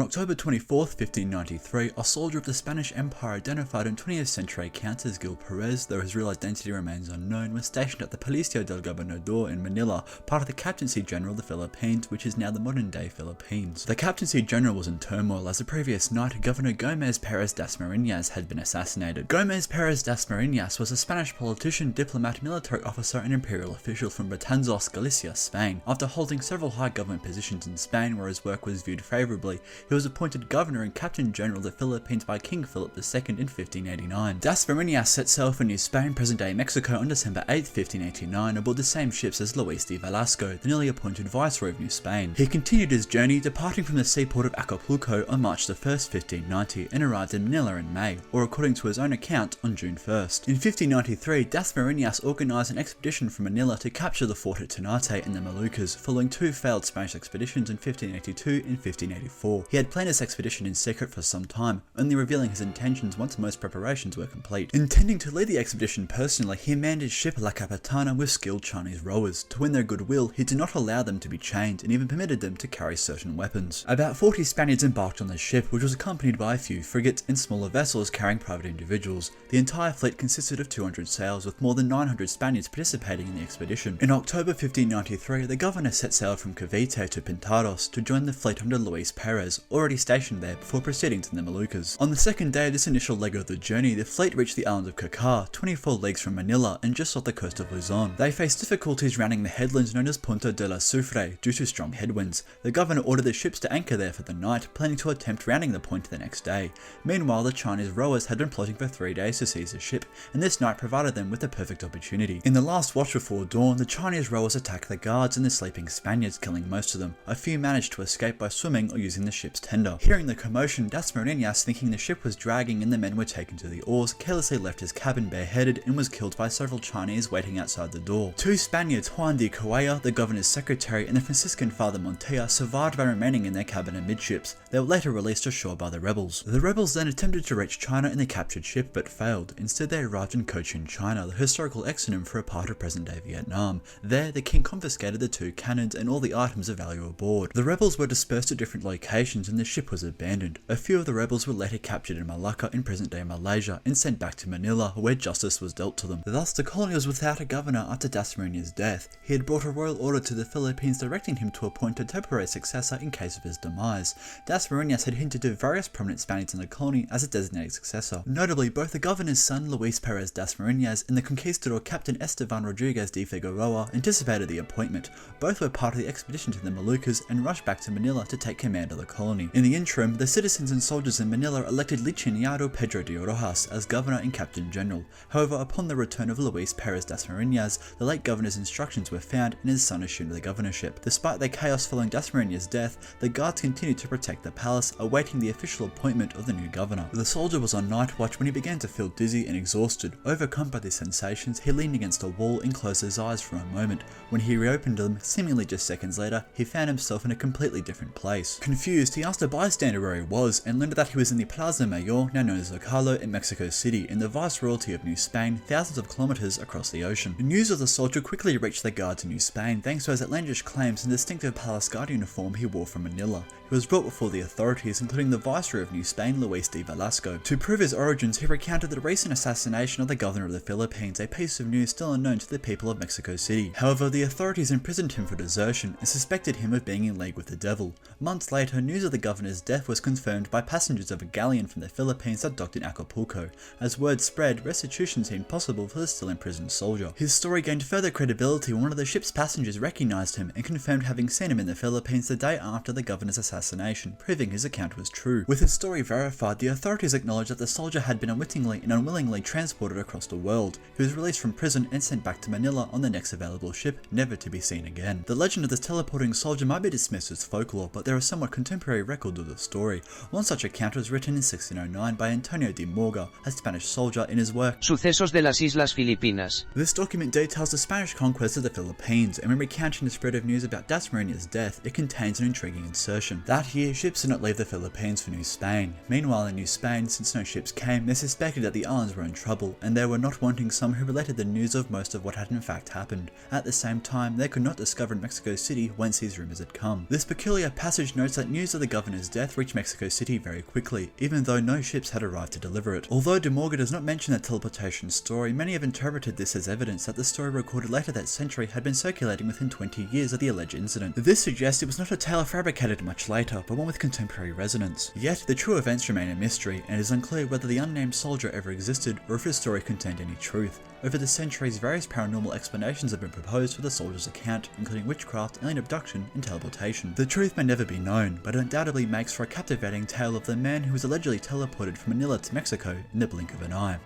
October 24th, 1593, a soldier of the Spanish Empire identified in 20th century Count as Gil Perez, though his real identity remains unknown, was stationed at the Palacio del Gobernador in Manila, part of the Captaincy General of the Philippines, which is now the modern-day Philippines. The Captaincy General was in turmoil as the previous night, Governor Gomez Perez Dasmariñas had been assassinated. Gomez Perez Dasmariñas was a Spanish politician, diplomat, military officer and imperial official from Betanzos, Galicia, Spain. After holding several high government positions in Spain where his work was viewed favourably, he was appointed Governor and Captain General of the Philippines by King Philip II in 1589. Dasmariñas set sail for New Spain, present-day Mexico, on December 8, 1589, aboard the same ships as Luis de Velasco, the newly appointed Viceroy of New Spain. He continued his journey, departing from the seaport of Acapulco on March 1, 1590, and arrived in Manila in May, or according to his own account, on June 1st. In 1593, Dasmariñas organised an expedition from Manila to capture the fort at Ternate in the Moluccas, following two failed Spanish expeditions in 1582 and 1584. He had planned this expedition in secret for some time, only revealing his intentions once most preparations were complete. Intending to lead the expedition personally, he manned his ship La Capitana with skilled Chinese rowers. To win their goodwill, he did not allow them to be chained and even permitted them to carry certain weapons. About 40 Spaniards embarked on the ship, which was accompanied by a few frigates and smaller vessels carrying private individuals. The entire fleet consisted of 200 sails, with more than 900 Spaniards participating in the expedition. In October 1593, the governor set sail from Cavite to Pintados to join the fleet under Luis Perez, already stationed there, before proceeding to the Moluccas. On the second day of this initial leg of the journey, the fleet reached the island of Cacar, 24 leagues from Manila and just off the coast of Luzon. They faced difficulties rounding the headlands known as Punta de la Sufre due to strong headwinds. The governor ordered the ships to anchor there for the night, planning to attempt rounding the point the next day. Meanwhile, the Chinese rowers had been plotting for 3 days to seize the ship, and this night provided them with the perfect opportunity. In the last watch before dawn, the Chinese rowers attacked the guards and the sleeping Spaniards, killing most of them. A few managed to escape by swimming or using the ship's tender. Hearing the commotion, Dasmariñas, thinking the ship was dragging and the men were taken to the oars, carelessly left his cabin bareheaded and was killed by several Chinese waiting outside the door. Two Spaniards, Juan de Correa, the governor's secretary, and the Franciscan Father Montilla, survived by remaining in their cabin amidships. They were later released ashore by the rebels. The rebels then attempted to reach China in the captured ship but failed. Instead, they arrived in Cochin, China, the historical exonym for a part of present-day Vietnam. There, the king confiscated the two cannons and all the items of value aboard. The rebels were dispersed to different locations and the ship was abandoned. A few of the rebels were later captured in Malacca in present-day Malaysia and sent back to Manila, where justice was dealt to them. Thus, the colony was without a governor after Dasmariñas' death. He had brought a royal order to the Philippines directing him to appoint a temporary successor in case of his demise. Dasmariñas had hinted to various prominent Spaniards in the colony as a designated successor. Notably, both the governor's son Luis Perez Dasmariñas and the conquistador Captain Esteban Rodriguez de Figueroa anticipated the appointment. Both were part of the expedition to the Moluccas and rushed back to Manila to take command of the colony. In the interim, the citizens and soldiers in Manila elected Licenciado Pedro de Rojas as governor and captain general. However, upon the return of Luis Perez Dasmariñas, the late governor's instructions were found and his son assumed the governorship. Despite the chaos following Dasmariñas' death, the guards continued to protect the palace, awaiting the official appointment of the new governor. The soldier was on night watch when he began to feel dizzy and exhausted. Overcome by these sensations, he leaned against a wall and closed his eyes for a moment. When he reopened them, seemingly just seconds later, he found himself in a completely different place. Confused, he asked a bystander where he was and learned that he was in the Plaza Mayor, now known as Zocalo, in Mexico City, in the Viceroyalty of New Spain, thousands of kilometers across the ocean. The news of the soldier quickly reached the guards in New Spain thanks to his outlandish claims and distinctive palace guard uniform he wore from Manila. He was brought before the authorities, including the Viceroy of New Spain, Luis de Velasco. To prove his origins, he recounted the recent assassination of the governor of the Philippines, a piece of news still unknown to the people of Mexico City. However, the authorities imprisoned him for desertion and suspected him of being in league with the devil. Months later, news of the governor's death was confirmed by passengers of a galleon from the Philippines that docked in Acapulco. As word spread, restitution seemed possible for the still imprisoned soldier. His story gained further credibility when one of the ship's passengers recognized him and confirmed having seen him in the Philippines the day after the governor's assassination, proving his account was true. With his story verified, the authorities acknowledged that the soldier had been unwittingly and unwillingly transported across the world. He was released from prison and sent back to Manila on the next available ship, never to be seen again. The legend of this teleporting soldier might be dismissed as folklore, but there are somewhat contemporary records of the story. One such account was written in 1609 by Antonio de Morga, a Spanish soldier, in his work Sucesos de las Islas Filipinas. This document details the Spanish conquest of the Philippines, and when recounting the spread of news about Dasmariñas' death, it contains an intriguing insertion. That year, ships did not leave the Philippines for New Spain. Meanwhile, in New Spain, since no ships came, they suspected that the islands were in trouble, and there were not wanting some who related the news of most of what had in fact happened. At the same time, they could not discover in Mexico City whence these rumours had come. This peculiar passage notes that news of the governor's death reached Mexico City very quickly, even though no ships had arrived to deliver it. Although De Morgan does not mention the teleportation story, many have interpreted this as evidence that the story recorded later that century had been circulating within 20 years of the alleged incident. This suggests it was not a tale fabricated much later, but one with contemporary resonance. Yet, the true events remain a mystery, and it is unclear whether the unnamed soldier ever existed or if his story contained any truth. Over the centuries, various paranormal explanations have been proposed for the soldier's account, including witchcraft, alien abduction, and teleportation. The truth may never be known, but it undoubtedly makes for a captivating tale of the man who was allegedly teleported from Manila to Mexico in the blink of an eye.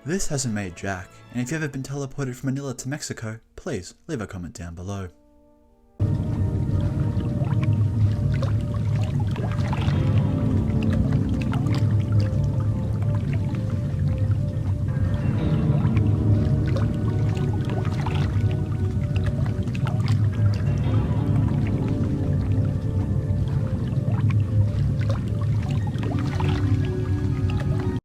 This hasn't made Jack, and if you've ever been teleported from Manila to Mexico, please leave a comment down below.